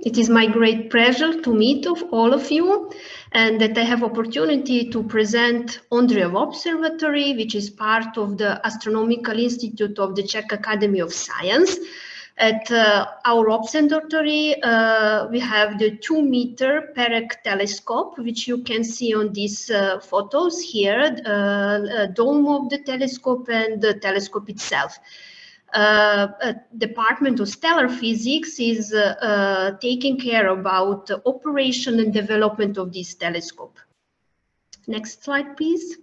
It is my great pleasure to meet all of you, and that I have opportunity to present Ondřejov Observatory, which is part of the Astronomical Institute of the Czech Academy of Science. At our observatory, we have the 2-meter Perek telescope, which you can see on these photos here, dome of the telescope and the telescope itself. Department of Stellar Physics is taking care about the operation and development of this telescope. Next slide, please.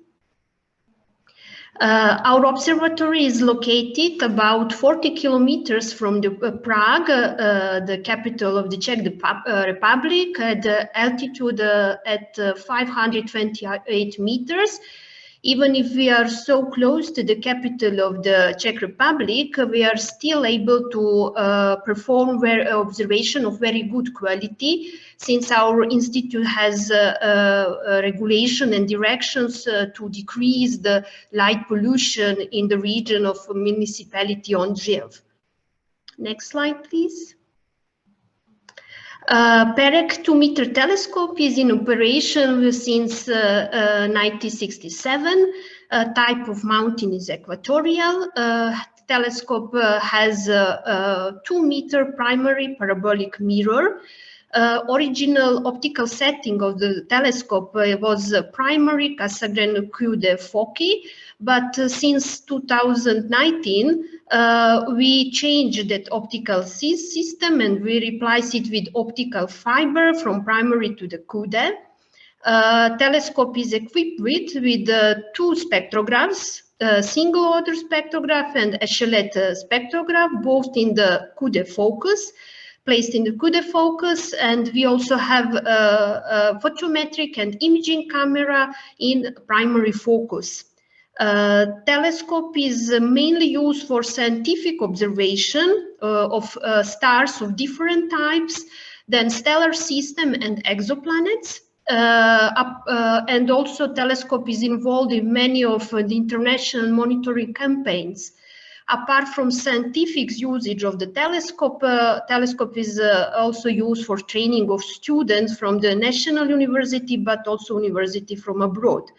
Our observatory is located about 40 kilometers from the Prague, the capital of the Czech Republic, at the altitude at 528 meters. Even if we are so close to the capital of the Czech Republic, we are still able to perform observation of very good quality, since our institute has regulation and directions to decrease the light pollution in the region of municipality Ondřejov. Next slide, please. Perek 2-meter telescope is in operation since 1967. Type of mounting is equatorial. Telescope has a 2-meter primary parabolic mirror. Original optical setting of the telescope was primary Cassegrain Q-de Foci, but since 2019 we changed that optical system and we replaced it with optical fiber from primary to the Q-de. Telescope is equipped with 2 spectrographs, single order spectrograph and echelette spectrograph, both in the Q-de focus, placed in the Q-de focus, and we also have a photometric and imaging camera in primary focus. Telescope is mainly used for scientific observation of stars of different types, then stellar system and exoplanets. And also telescope is involved in many of the international monitoring campaigns. Apart from scientific usage of the telescope, telescope is also used for training of students from the national university, but also university from abroad.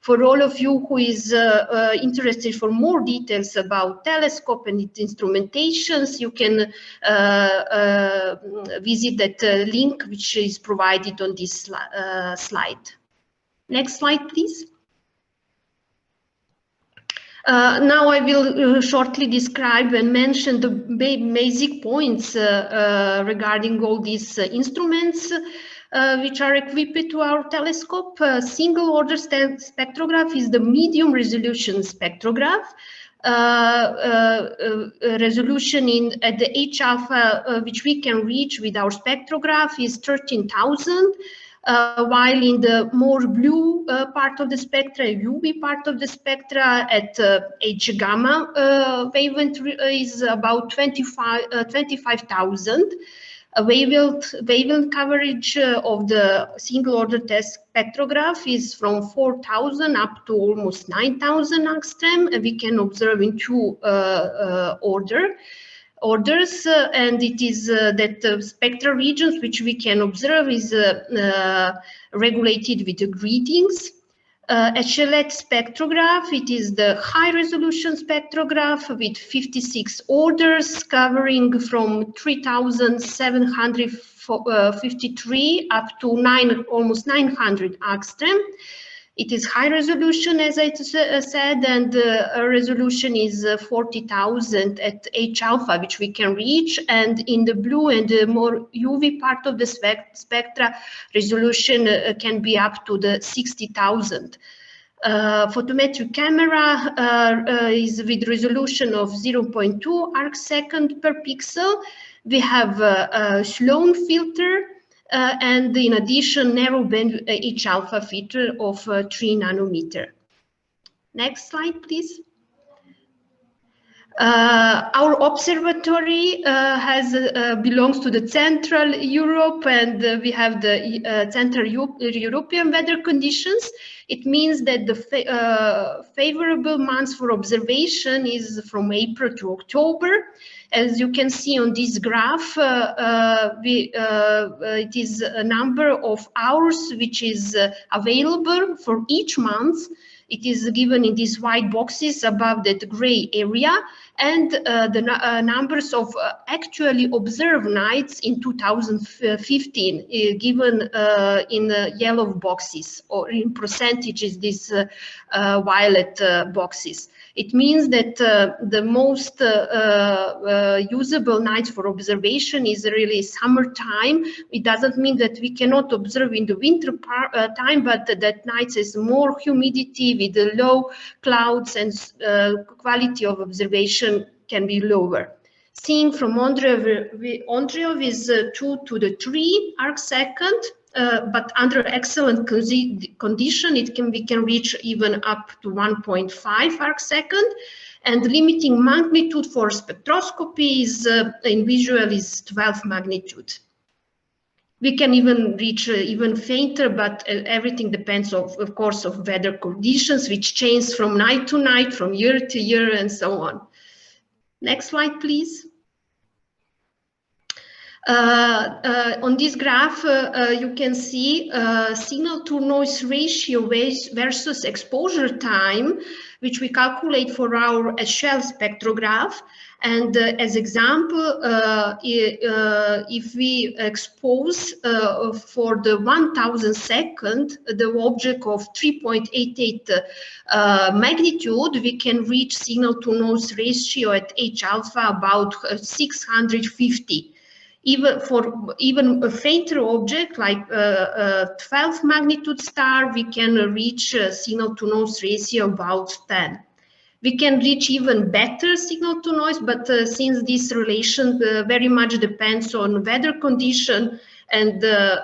For all of you who is interested for more details about telescope and its instrumentations, you can visit that link which is provided on this slide. Next slide, please. Now I will shortly describe and mention the basic points regarding all these instruments which are equipped to our telescope. Single order spectrograph is the medium resolution spectrograph. Resolution at the H alpha which we can reach with our spectrograph is 13,000. While in the more blue part of the spectra, UV part of the spectra at H gamma wavelength is about 25,000. Wavelength coverage of the single order test spectrograph is from 4,000 up to almost 9,000 angstrom. We can observe in 2 orders, and it is that spectral regions which we can observe is regulated with the gratings. Echelette spectrograph, it is the high resolution spectrograph with 56 orders covering from 3,753 up to almost 900 angstrom. It is high resolution, as I said, and the resolution is 40,000 at H alpha, which we can reach. And in the blue and the more UV part of the spectra, resolution can be up to the 60,000. Photometric camera is with resolution of 0.2 arcsecond per pixel. We have a Sloan filter. And in addition, narrow band H alpha filter of 3 nanometer. Next slide, please. Our observatory belongs to the Central Europe, and we have the Central European weather conditions. It means that the favorable months for observation is from April to October. As you can see on this graph, it is a number of hours which is available for each month. It is given in these white boxes above that gray area, and the numbers of actually observed nights in 2015 given in yellow boxes, or in percentages, these violet boxes. It means that the most usable nights for observation is really summertime. It doesn't mean that we cannot observe in the winter time, but that nights is more humidity with the low clouds, and quality of observation can be lower. Seeing from Ondřejov is 2 to the 3 arcsecond. But under excellent condition, we can reach even up to 1.5 arcsecond, and limiting magnitude for spectroscopy is in visual is 12 magnitude. We can even reach even fainter, but everything depends of course of weather conditions, which change from night to night, from year to year, and so on. Next slide, please. On this graph, you can see signal to noise ratio versus exposure time, which we calculate for our shell spectrograph. And as example, if we expose for the 1000 second the object of 3.88 magnitude, we can reach signal to noise ratio at H alpha about 650. Even for a fainter object like 12 magnitude star, we can reach signal to noise ratio about 10. We can reach even better signal to noise, but since this relation very much depends on weather condition and the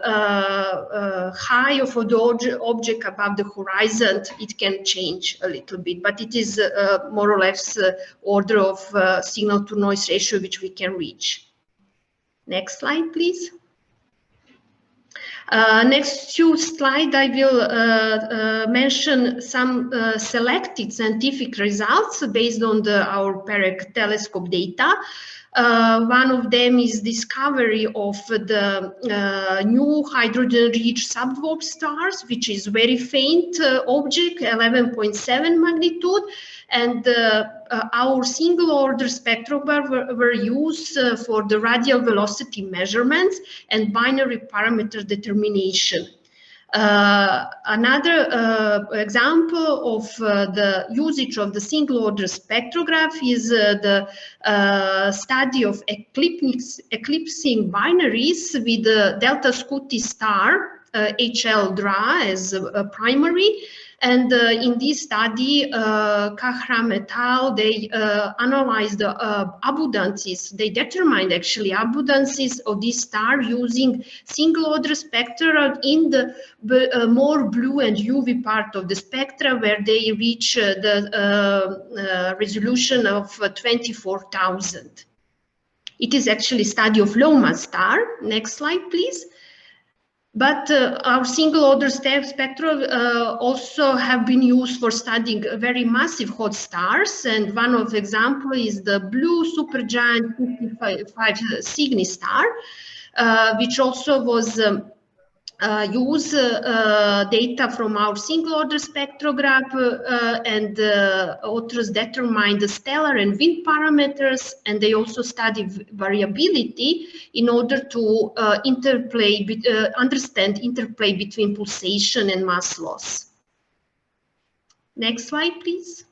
high of the object above the horizon, it can change a little bit, but it is more or less order of signal to noise ratio which we can reach. Next slide, please. Next two slides, I will mention some selected scientific results based on our Perek telescope data. One of them is discovery of the new hydrogen-rich subdwarf stars, which is very faint object, 11.7 magnitude, and our single-order spectrograph were used for the radial velocity measurements and binary parameter determination. Another example of the usage of the single-order spectrograph is the study of eclipsing binaries with the Delta Scuti star, HL DRA, as a primary. And in this study, Kahram et al., they analyzed the abundances. They determined actually abundances of this star using single-order spectra in the more blue and UV part of the spectra, where they reach the resolution of 24,000. It is actually a study of low-mass star. Next slide, please. But our single-order spectra also have been used for studying very massive hot stars, and one of the example is the blue supergiant 55 Cygni star, which also was use data from our single-order spectrograph, and authors determined the stellar and wind parameters, and they also studied variability in order to understand interplay between pulsation and mass loss. Next slide, please.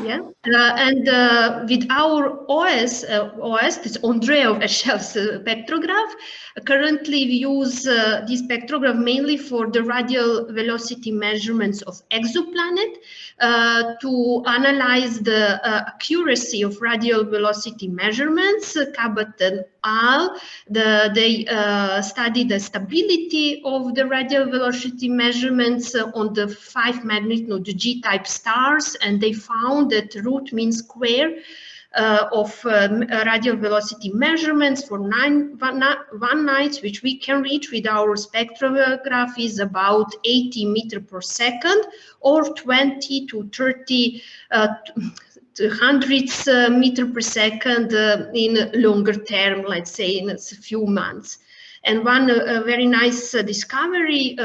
Yeah, and with our OS, this Ondřejov shell spectrograph, currently we use this spectrograph mainly for the radial velocity measurements of exoplanet to analyze the accuracy of radial velocity measurements. Kubatova al. They studied the stability of the radial velocity measurements on the 5 magnitude G-type stars, and they found that root mean square of radial velocity measurements for one night, which we can reach with our spectrograph, is about 80 meters per second, or 20 to 30 hundredths meter per second in longer term, let's say in a few months. And one very nice discovery,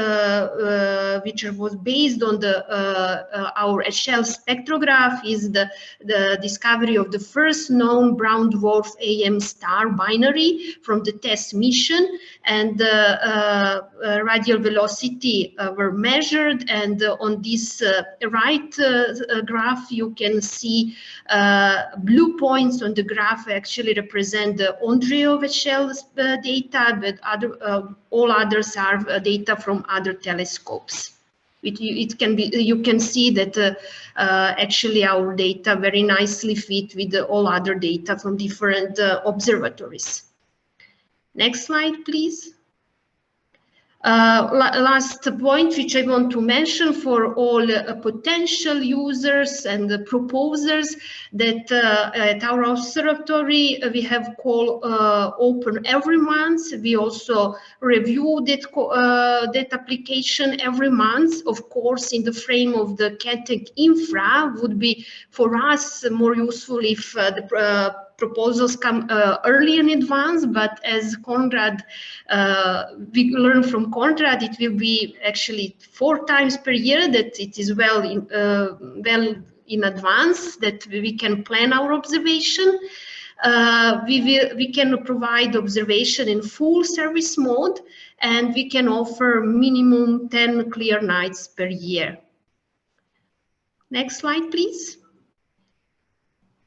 which was based on our HL spectrograph, is the discovery of the first known brown dwarf AM star binary from the TESS mission. And radial velocity were measured. And on this right graph, you can see blue points on the graph actually represent the Andreev HL data, but all others are data from other telescopes. It can be, you can see that actually our data very nicely fit with all other data from different observatories. Next slide, please. Last point which I want to mention for all potential users and proposers, that at our observatory we have call open every month. We also review that application every month. Of course, in the frame of the ChETEC-INFRA, would be for us more useful if the proposals come early in advance, but as Konrad, we learn from Konrad, it will be actually 4 times per year that it is well in advance, that we can plan our observation. We can provide observation in full service mode, and we can offer minimum 10 clear nights per year. Next slide, please.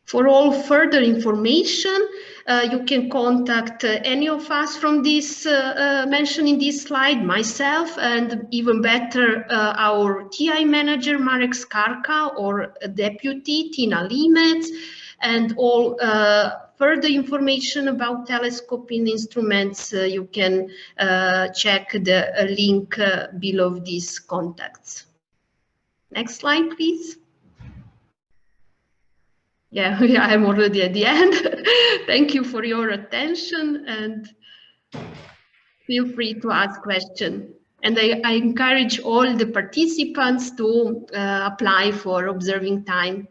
For all further information, you can contact any of us from this mentioned in this slide, myself, and even better, our TI manager, Marek Skarka, or Deputy Tina Limec, and all further information about telescoping instruments, you can check the link below these contacts. Next slide, please. Yeah, I'm already at the end. Thank you for your attention, and feel free to ask questions. And I encourage all the participants to apply for observing time